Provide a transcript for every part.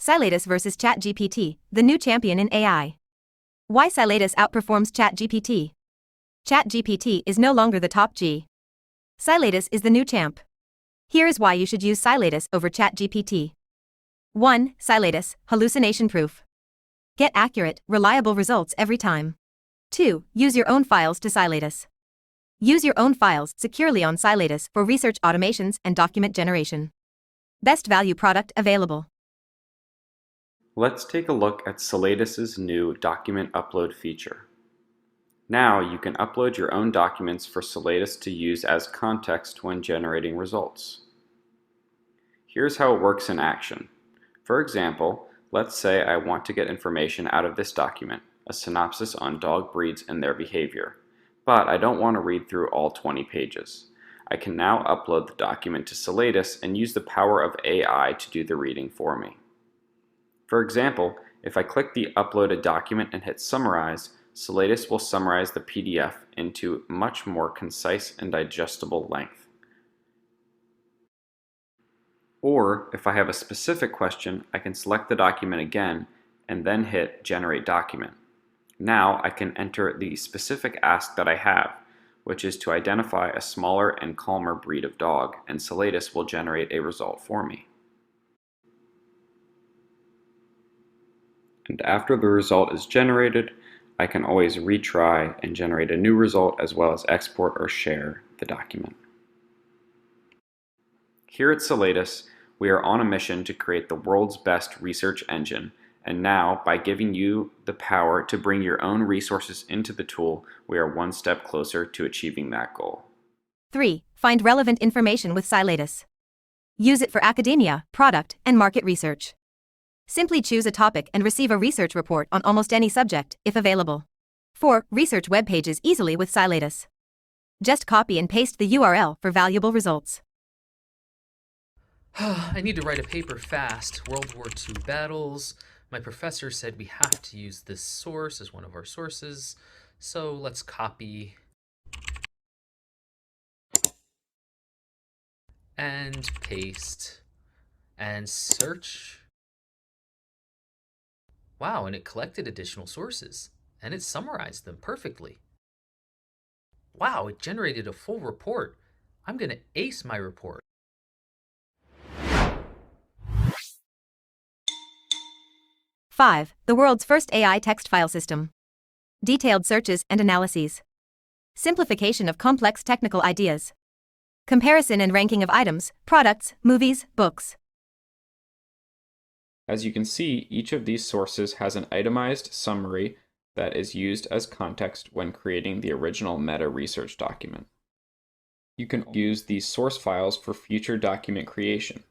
Silatus versus ChatGPT, the new champion in AI. Why Silatus outperforms ChatGPT? ChatGPT is no longer the top G. Silatus is the new champ. Here is why you should use Silatus over ChatGPT. 1. Silatus, hallucination-proof. Get accurate, reliable results every time. 2. Use your own files to Silatus. Use your own files securely on Silatus for research automations and document generation. Best value product available. Let's take a look at Silatus's new document upload feature. Now you can upload your own documents for Silatus to use as context when generating results. Here's how it works in action. For example, let's say I want to get information out of this document, a synopsis on dog breeds and their behavior, but I don't want to read through all 20 pages. I can now upload the document to Silatus and use the power of AI to do the reading for me. For example, if I click the uploaded document and hit summarize, Silatus will summarize the PDF into much more concise and digestible length. Or if I have a specific question, I can select the document again and then hit generate document. Now I can enter the specific ask that I have, which is to identify a smaller and calmer breed of dog, and Silatus will generate a result for me. And after the result is generated, I can always retry and generate a new result, as well as export or share the document. Here at Silatus, we are on a mission to create the world's best research engine, and now, by giving you the power to bring your own resources into the tool, we are one step closer to achieving that goal. 3. Find relevant information with Silatus. Use it for academia, product, and market research. Simply choose a topic and receive a research report on almost any subject, if available. 4. Research web pages easily with Silatus. Just copy and paste the URL for valuable results. I need to write a paper fast. World War II battles. My professor said we have to use this source as one of our sources. So let's copy and paste and search. Wow, and it collected additional sources, and it summarized them perfectly. Wow, it generated a full report. I'm going to ace my report. Five. The world's first AI text file system. Detailed searches and analyses. Simplification of complex technical ideas. Comparison and ranking of items, products, movies, books. As you can see, each of these sources has an itemized summary that is used as context when creating the original meta research document. You can use these source files for future document creation.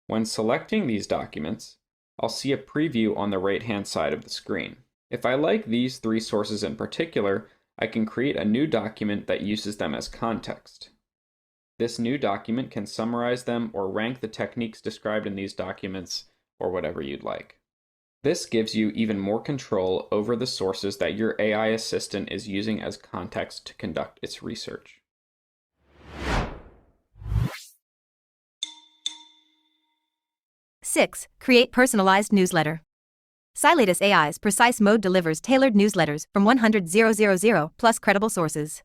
When selecting these documents, I'll see a preview on the right-hand side of the screen. If I like these three sources in particular, I can create a new document that uses them as context. This new document can summarize them or rank the techniques described in these documents, or whatever you'd like. This gives you even more control over the sources that your AI assistant is using as context to conduct its research. Six. Create personalized newsletter. Silatus AI's precise mode delivers tailored newsletters from 100,000 plus credible sources.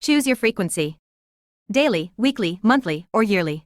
Choose your frequency: daily, weekly, monthly, or yearly.